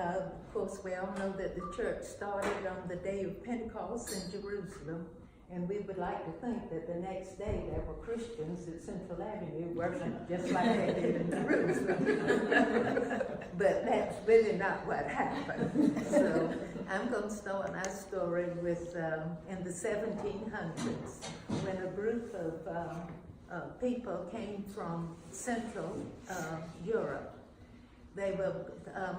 Of course, we all know that the church started on the day of Pentecost in Jerusalem, and we would like to think that the next day there were Christians at Central Avenue worshiping just like they did in Jerusalem. But that's really not what happened. So I'm going to start my story with in the 1700s, when a group of people came from Central Europe. They were,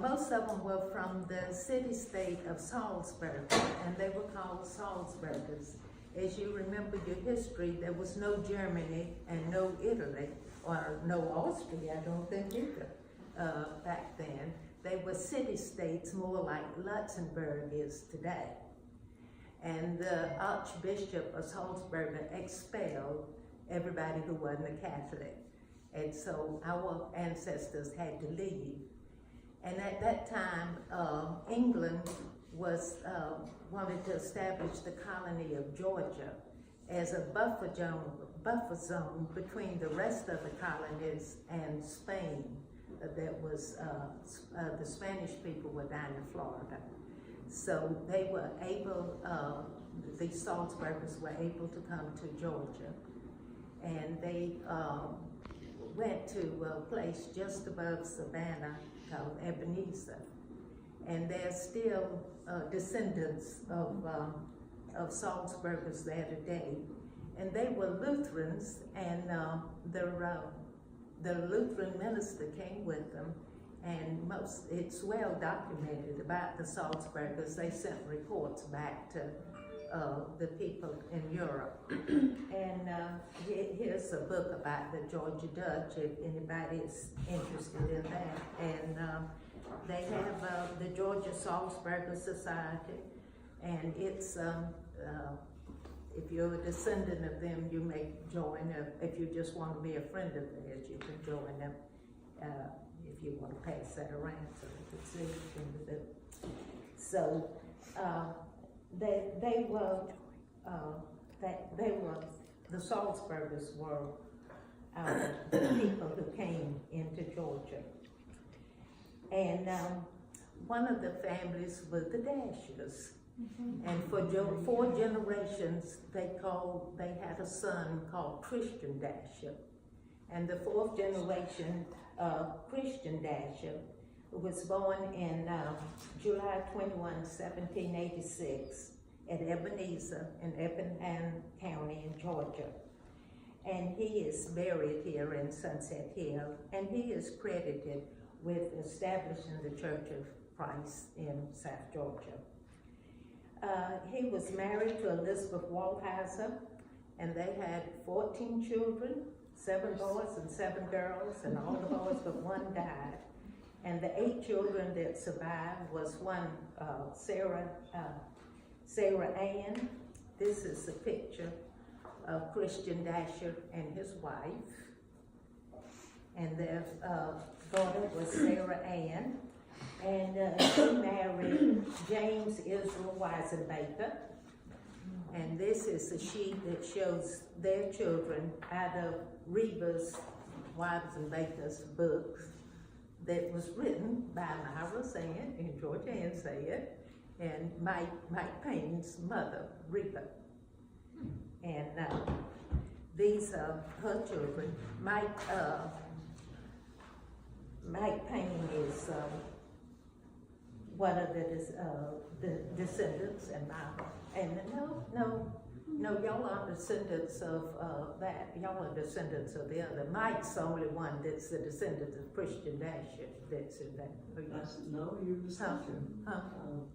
most of them were from the city-state of Salzburg, and they were called Salzburgers. As you remember your history, there was no Germany and no Italy, or no Austria, I don't think either, back then. They were city-states, more like Luxembourg is today. And the Archbishop of Salzburg expelled everybody who wasn't a Catholic. And so our ancestors had to leave. And at that time, England was wanted to establish the colony of Georgia as a buffer zone between the rest of the colonies and Spain. That was, the Spanish people were down in Florida. So they were able, the Salzburgers were able to come to Georgia. And they went to a place just above Savannah called Ebenezer. And there's still descendants of Salzburgers there today. And they were Lutherans, and the Lutheran minister came with them, and it's well documented about the Salzburgers. They sent reports back to the people in Europe. And here's a book about the Georgia Dutch, if anybody is interested in that. And they have the Georgia Salzburger Society, and it's, if you're a descendant of them, you may join. If you just want to be a friend of theirs, you can join them. If you want to pass that around so you can see. So they were the Salzburgers were the people who came into Georgia. And one of the families was the Dashers. Mm-hmm. And for 4 generations, they had a son called Christian Dasher. And the 4th generation, Christian Dasher, was born in July 21, 1786 at Ebenezer in Effingham County in Georgia. And he is buried here in Sunset Hill, and he is credited with establishing the Church of Christ in South Georgia. He was married to Elizabeth Waldhauser, and they had 14 children, 7 boys and 7 girls, and all the boys but one died. And the 8 children that survived was one, Sarah Ann. This is a picture of Christian Dasher and his wife. And their daughter was Sarah Ann. And she married James Israel Weisenbaker. And this is a sheet that shows their children out of Reba's Weisenbaker's book that was written by Myra Sand and George Ann Sand and Mike Payne's mother, Reba. And these are her children. Mike Payne is one of the descendants, and Myra. And no, y'all aren't descendants of that. Y'all are descendants of the other. Mike's the only one that's the descendant of Christian Dasher that's in that. No, you're the second. I'm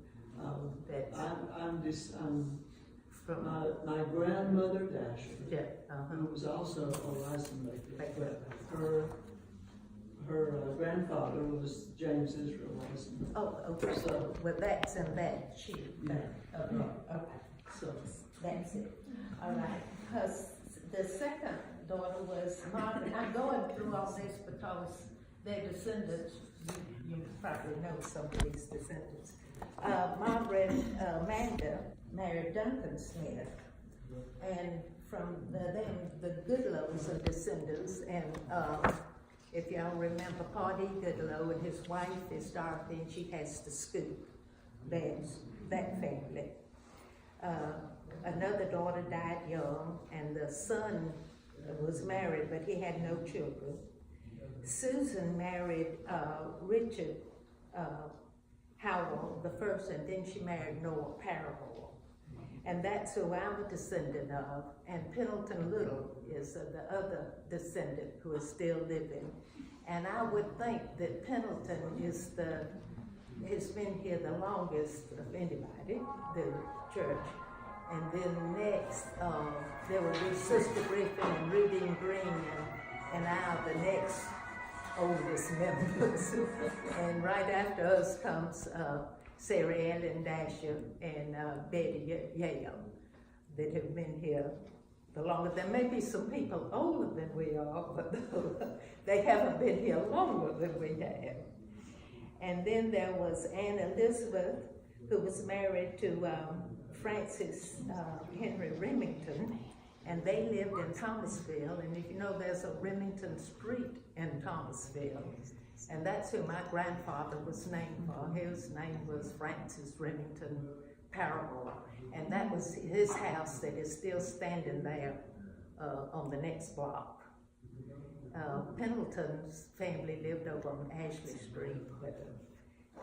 from my grandmother Dasher, who was also a Weisenbaker. Her grandfather was James Israel Weisenbaker. Oh, okay. So, well, that's in that sheet. Yeah. Okay. So that's it. All right. Because the second daughter was Margaret. I'm going through all this because their descendants. You probably know some of these descendants. Margaret Amanda married Duncan Smith, and from them the Goodlows are descendants, and If y'all remember Party Goodlow and his wife is Dorothy, and she has the scoop. That's that family. Another daughter died young, and the son was married, but he had no children. Susan married Richard Howell the first, and then she married Noah Parable. And that's who I'm a descendant of. And Pendleton Little is the other descendant who is still living. And I would think that Pendleton has been here the longest of anybody, the church. And then next, there will be Sister Griffin and Rudine Green, and I, the next oldest members. And right after us comes Sarah Ellen Dasher and Betty Yale that have been here the longest. There may be some people older than we are, but they haven't been here longer than we have. And then there was Anne Elizabeth, who was married to Francis Henry Remington, and they lived in Thomasville. And if you know, there's a Remington Street in Thomasville, and that's who my grandfather was named for. His name was Francis Remington Parable, and that was his house that is still standing there on the next block. Pendleton's family lived over on Ashley Street, but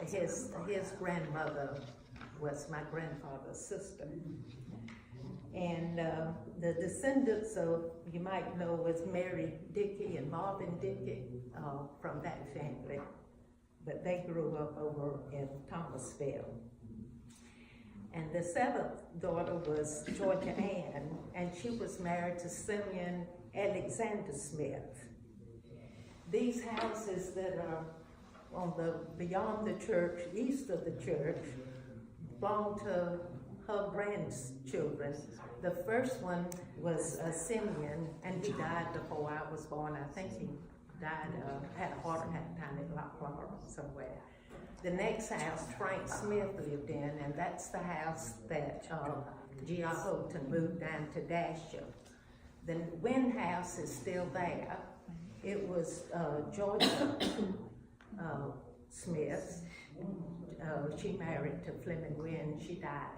his grandmother was my grandfather's sister. And the descendants of, you might know, was Mary Dickey and Marvin Dickey from that family. But they grew up over in Thomasville. And the seventh daughter was Georgia Ann, and she was married to Simeon Alexander Smith. These houses that are on beyond the church, east of the church, belonged to her grandchildren. The first one was Simeon, and he died before I was born. I think he died, had a heart attack down at La Clara somewhere. The next house Frank Smith lived in, and that's the house that G.R. Houghton moved down to Dasher. The Wynn house is still there. It was Georgia Smith. She married to Fleming Wynn. She died.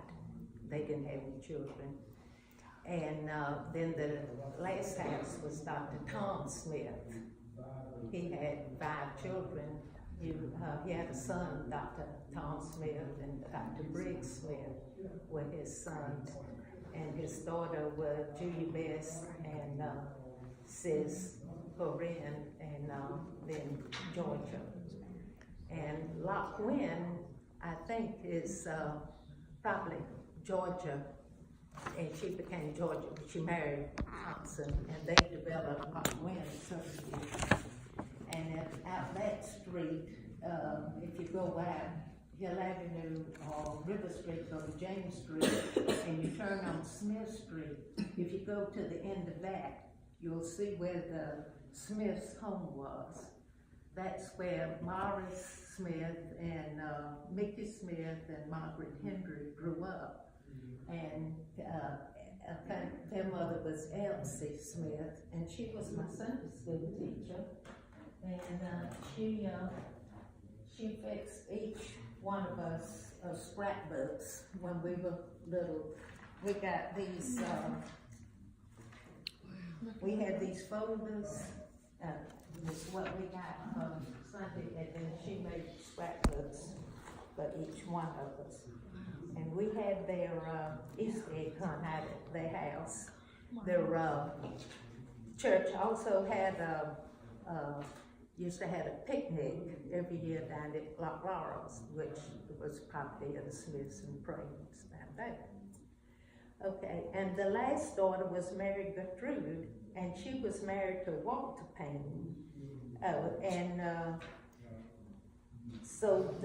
They didn't have any children. And then the last house was Dr. Tom Smith. He had 5 children. He had a son, Dr. Tom Smith, and Dr. Briggs Smith were his sons. And his daughter was Julie Bess and Sis Corinne, and then Georgia. And Lock Wynn, I think, is probably Georgia, and she became Georgia. She married Thompson, and they developed Lock Wynn subdivision. And out that street, if you go out Hill Avenue or River Street, go to James Street, and you turn on Smith Street, if you go to the end of that, you'll see where the Smith's home was. That's where Morris Smith and Mickey Smith and Margaret Hendry grew up. And their mother was Elsie Smith, and she was my Sunday school teacher. And she fixed each one of us scrapbooks when we were little. We got these, we had these folders. Is what we got on Sunday, and then she made scrapbooks for each one of us. And we had their Easter egg hunt out at their house. Their church also had used to have a picnic every year down at La Clara's, which was property of the Smiths and Prains down there. Okay, and the last daughter was Mary Gertrude, and she was married to Walter Payne. So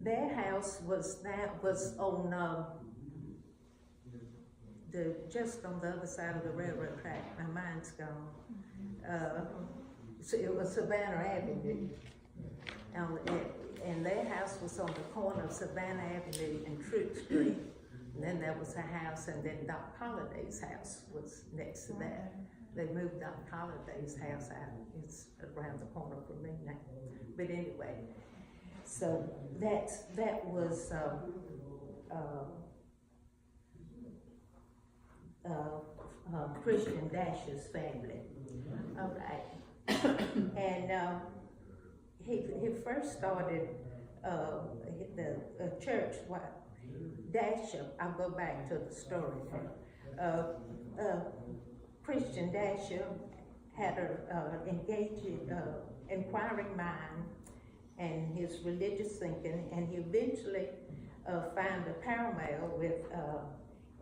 their house was on just on the other side of the railroad track. My mind's gone. So it was Savannah Avenue, and their house was on the corner of Savannah Avenue and Troop Street. And then there was a house, and then Doc Holliday's house was next to that. They moved Doc Holliday's house out. It's around the corner from me now. But anyway, so that was Christian Dasher's family. All right. And he first started the church. Dasher, I'll go back to the story now. Christian Dasher had an engaging, inquiring mind and his religious thinking, and he eventually found a parallel with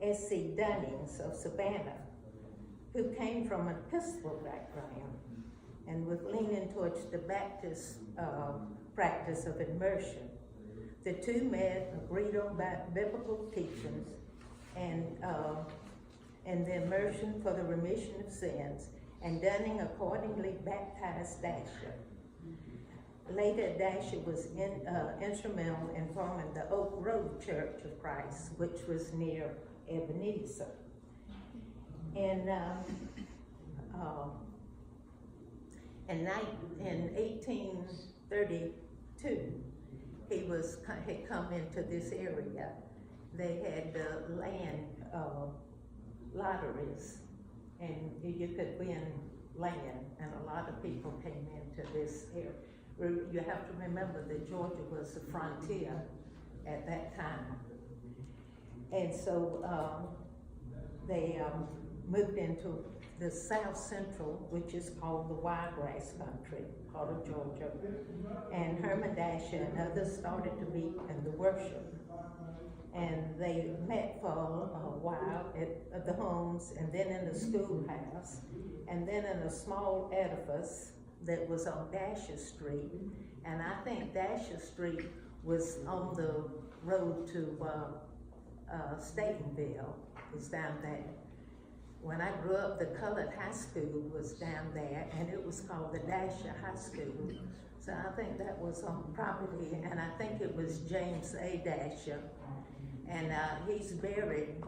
S.C. Dunnings of Savannah, who came from an Episcopal background and was leaning towards the Baptist practice of immersion. The two met, agreed on biblical teachings, and the immersion for the remission of sins, and Dunning accordingly baptized Dasher. Later, Dasher was instrumental in forming the Oak Road Church of Christ, which was near Ebenezer. And in 1832, he had come into this area. They had land lotteries, and you could win land, and a lot of people came into this area. You have to remember that Georgia was the frontier at that time. And so they moved into the South Central, which is called the Wiregrass Country, part of Georgia. And Herman Dasher and others started to meet in the worship. And they met for a while at the homes, and then in the schoolhouse, and then in a small edifice that was on Dasher Street. And I think Dasher Street was on the road to Statenville. It was down there. When I grew up, the colored high school was down there, and it was called the Dasher High School. So I think that was on property, and I think it was James A. Dasher. And he's buried,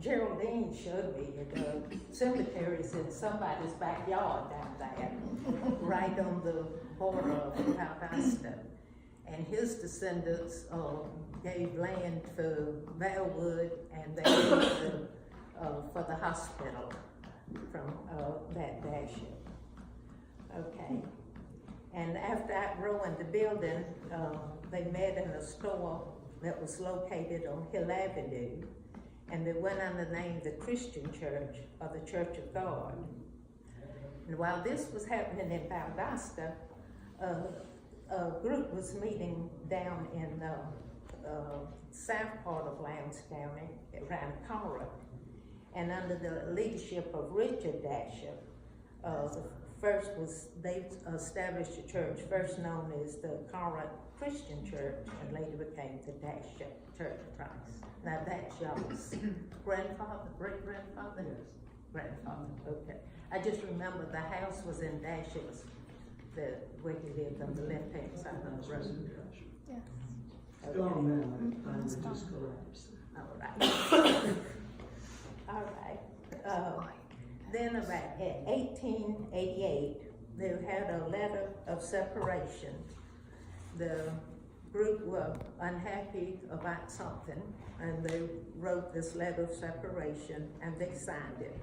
Geraldine showed me the cemeteries in somebody's backyard down there, right on the border of Valdosta. And his descendants gave land for Bellwood, and they gave for the hospital from that Dasher. Okay. And after outgrowing the building, they met in a store that was located on Hill Avenue, and they went under the name the Christian Church, or the Church of God. And while this was happening in Valdosta, a group was meeting down in the south part of Lowndes County, around Corinth, and under the leadership of Richard Dasher. They established a church first known as the Corinth Christian Church, and later became the Dasher Church of Christ. Now that's y'all's grandfather, great-grandfather? Yes. Grandfather, okay. I just remember the house was in Dasher's, where he lived on the left-hand side of the road. Yes. Okay. Gone now, and it just collapsed. All right. All right. Then about 1888, they had a letter of separation. The group were unhappy about something, and they wrote this letter of separation, and they signed it.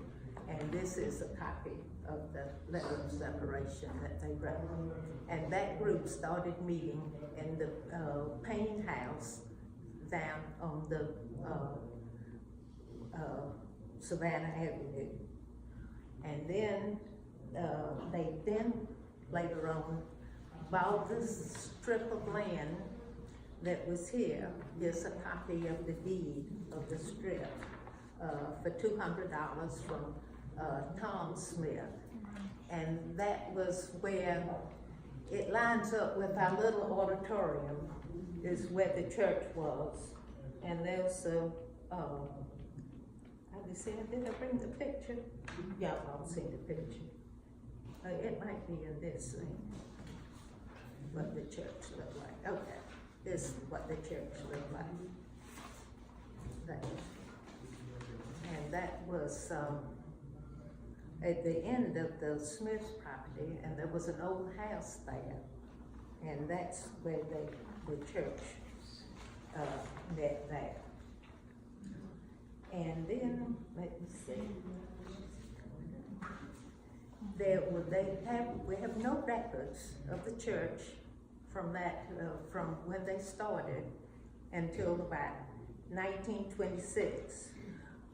And this is a copy of the letter of separation that they wrote. And that group started meeting in the Payne House down on the Savannah Avenue. And then they later on bought this strip of land that was here. Here's a copy of the deed of the strip for $200 from Tom Smith. And that was where it lines up with our little auditorium, is where the church was. And there's a, did I bring the picture? Y'all all see the picture. It might be in this thing, what the church looked like. Okay, this is what the church looked like. And that was at the end of the Smith's property, and there was an old house there. And that's where the church met there. And then, let me see. We have no records of the church from that, from when they started until about 1926.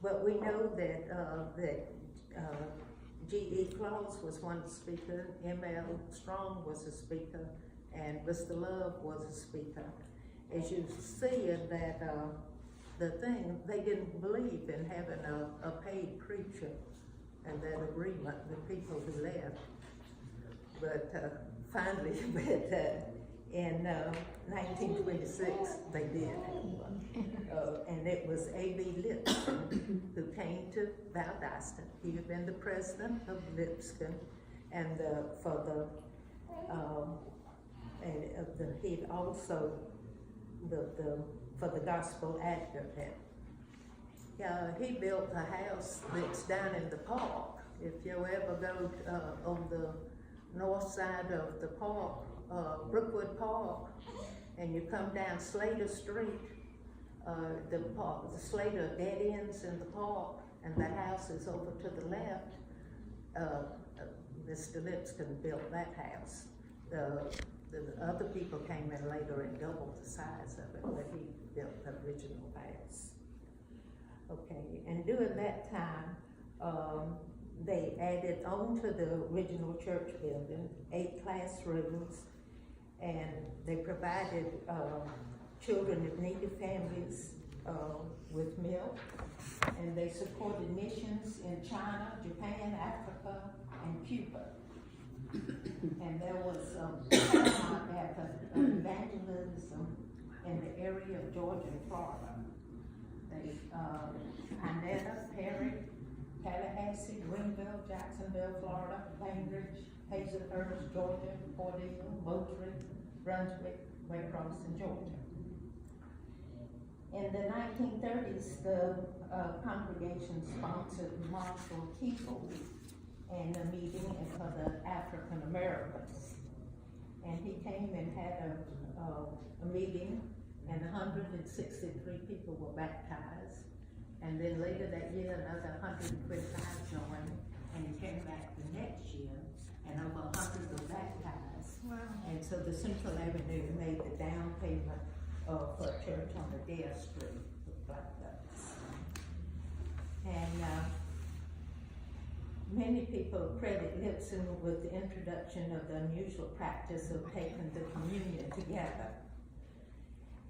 But we know that G.E. Claus was one speaker, M.L. Strong was a speaker, and Mr. Love was a speaker. As you see in that, the thing, they didn't believe in having a paid preacher and that agreement with people who left. But finally, in 1926, they did. And it was A.B. Lipscomb who came to Valdosta. He had been the president of Lipscomb, and he also for the gospel advocate. He built a house that's down in the park. If you ever go on the north side of the park, Brookwood Park, and you come down Slater Street, the Slater dead ends in the park, and the house is over to the left. Mr. Lipscomb built that house. The other people came in later and doubled the size of it, but he built the original house. Okay, and during that time, they added on to the original church building 8 classrooms, and they provided children of needy families with milk, and they supported missions in China, Japan, Africa, and Cuba. And there was paramount evangelism in the area of Georgia and Florida. Pinetta, Perry, Tallahassee, Greenville, Jacksonville, Florida, Cambridge, Hazelhurst, Georgia, Cordele, Moultrie, Brunswick, Waycross, and Georgia. In the 1930s, the congregation sponsored Marshall Keeble and a meeting for the African Americans. And he came and had a meeting, and 163 people were baptized. And then later that year, another 125 joined, and he came back the next year, and over 100 were baptized. Wow. And so the Central Avenue made the down payment for a church on the Dare Street with Black Ducks. And many people credit Lipson with the introduction of the unusual practice of taking the communion together.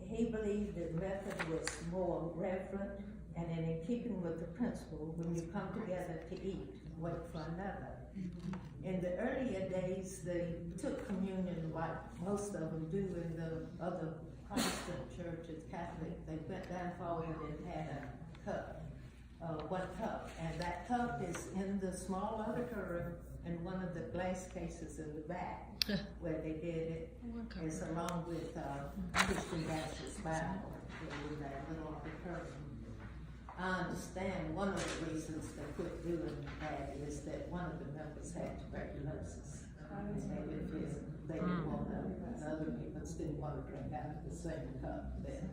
He believed that method was more reverent and in keeping with the principle, when you come together to eat, wait for another. In the earlier days, they took communion like most of them do in the other Protestant churches, Catholic. They bent down forward and had a cup, 1 cup, and that cup is in the small auditorium in one of the glass cases in the back where they did it. It's along with Christian Baptist Bible in that little auditorium. I understand one of the reasons they quit doing that is that one of the members had tuberculosis. And they didn't want to, and other people didn't want to drink out of the same cup that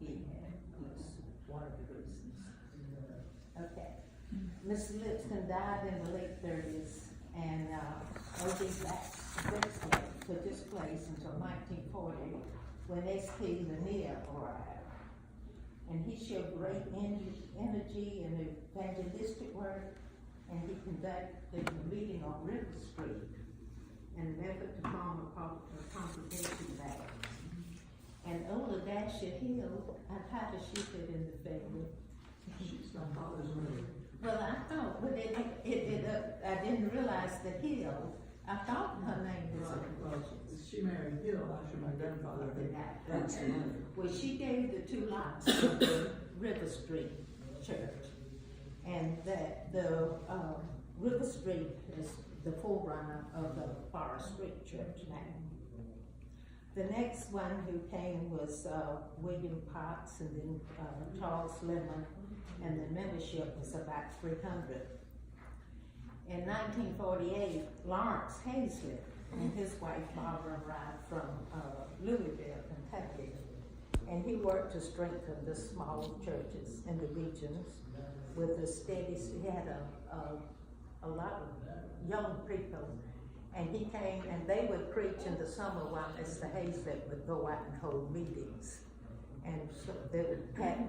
he had. Was one of the reasons. Okay. Mr. Lipscomb died in the late 30s, and O.D. took his place until 1940 when S.P. Lanier arrived. And he showed great energy in evangelistic work, and he conducted a meeting on River Street in an effort to form a congregation there. And Ola Dasher Hill, I tried to shoot it in the family. Well, I thought, but I didn't realize the Hill. I thought her name was She married Hill, actually my grandfather. That's the name. Well, she gave the 2 lots of the River Street Church, and that the River Street is the forerunner of the Forest Street Church now. The next one who came was William Potts, and then Charles Lemon, and the membership was about 300. In 1948, Lawrence Hazlett and his wife Barbara arrived from Louisville, Kentucky, and he worked to strengthen the small churches in the regions with a steady. He had a lot of young people, and he came and they would preach in the summer while Mr. Hazlett would go out and hold meetings. And so there was Pat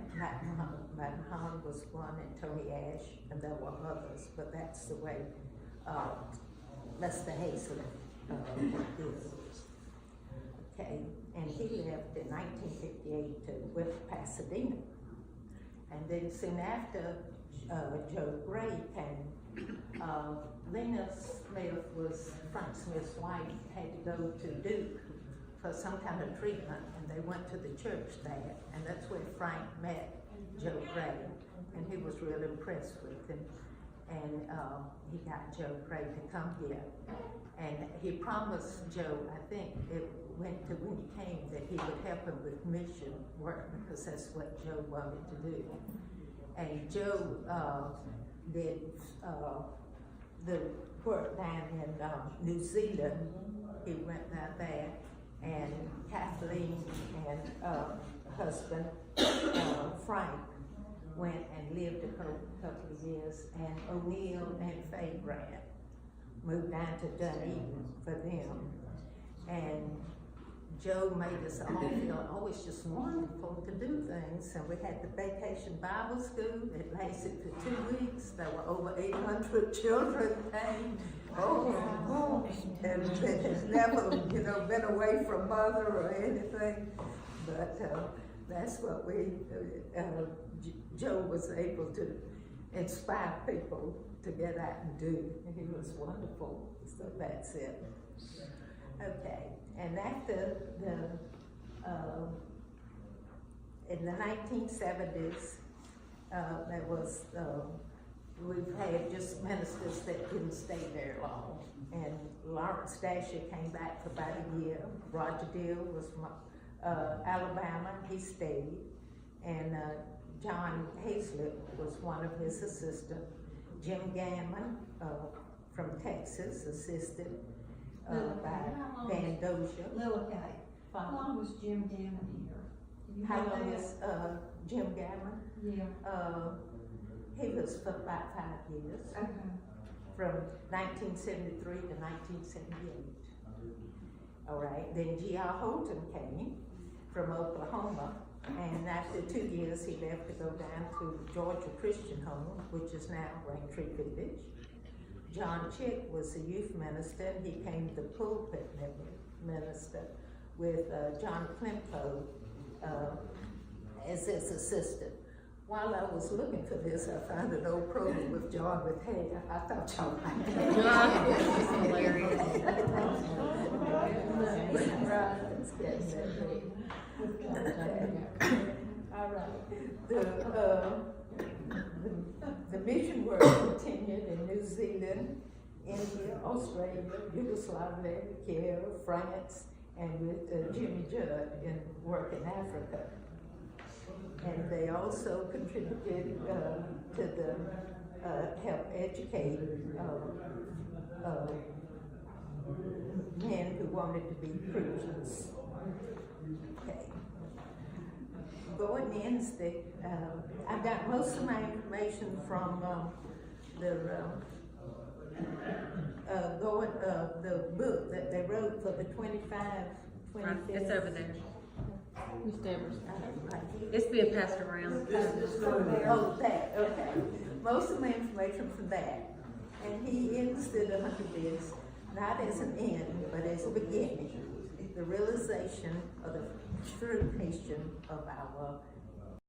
McMahon was one, and Tony Ash, and there were others, but that's the way Mr. Hazlett is. Okay, and he left in 1958 to went to Pasadena. And then soon after Joe Gray came, Lena Smith was Frank Smith's wife, had to go to Duke for some kind of treatment, and they went to the church there, and that's where Frank met Joe Gray, and he was real impressed with him, and he got Joe Gray to come here, and he promised Joe, I think it went to when he came, that he would help him with mission work, because that's what Joe wanted to do. And Joe did the work down in New Zealand. He went down there, and Kathleen and husband Frank went and lived a couple of years, and O'Neill and Faye Grant moved down to Dunedin for them. And Joe made us all feel, oh, it's just wonderful to do things. And we had the Vacation Bible School. It lasted for 2 weeks. There were over 800 children came. Oh, and it has never, been away from mother or anything. But that's what Joe was able to inspire people to get out and do. He was wonderful. So that's it. Okay, and after in the 1970s, there was, we've had just ministers that didn't stay very long. And Lawrence Dasher came back for about a year. Roger Deal was from Alabama, he stayed. And John Hazlett was one of his assistants. Jim Gammon from Texas assisted. By Dan Dozier. Lilla Kate. How long was Jim Gammon here? How long was Jim Gammon? Yeah. He was for about 5 years. Okay. From 1973 to 1978. All right, then G.R. Holton came from Oklahoma, and after 2 years he left to go down to Georgia Christian Home, which is now Raintree Village. John Chick was a youth minister. He came the pulpit minister with John Klempo as his assistant. While I was looking for this, I found an old program with John with hair. I thought y'all might have it. This is hilarious. All right. The mission work continued in New Zealand, India, Australia, Yugoslavia, Kiev, France, and with Jimmy Judd in work in Africa. And they also contributed to the help educate men who wanted to be preachers. Okay. Going in, I got most of my information from the book that they wrote for the 25th. It's over there. Miss Devers. It's being passed around. Oh, that, okay. Most of my information from that. And he ends the 100 years, not as an end, but as a beginning. The realization of the true mission of our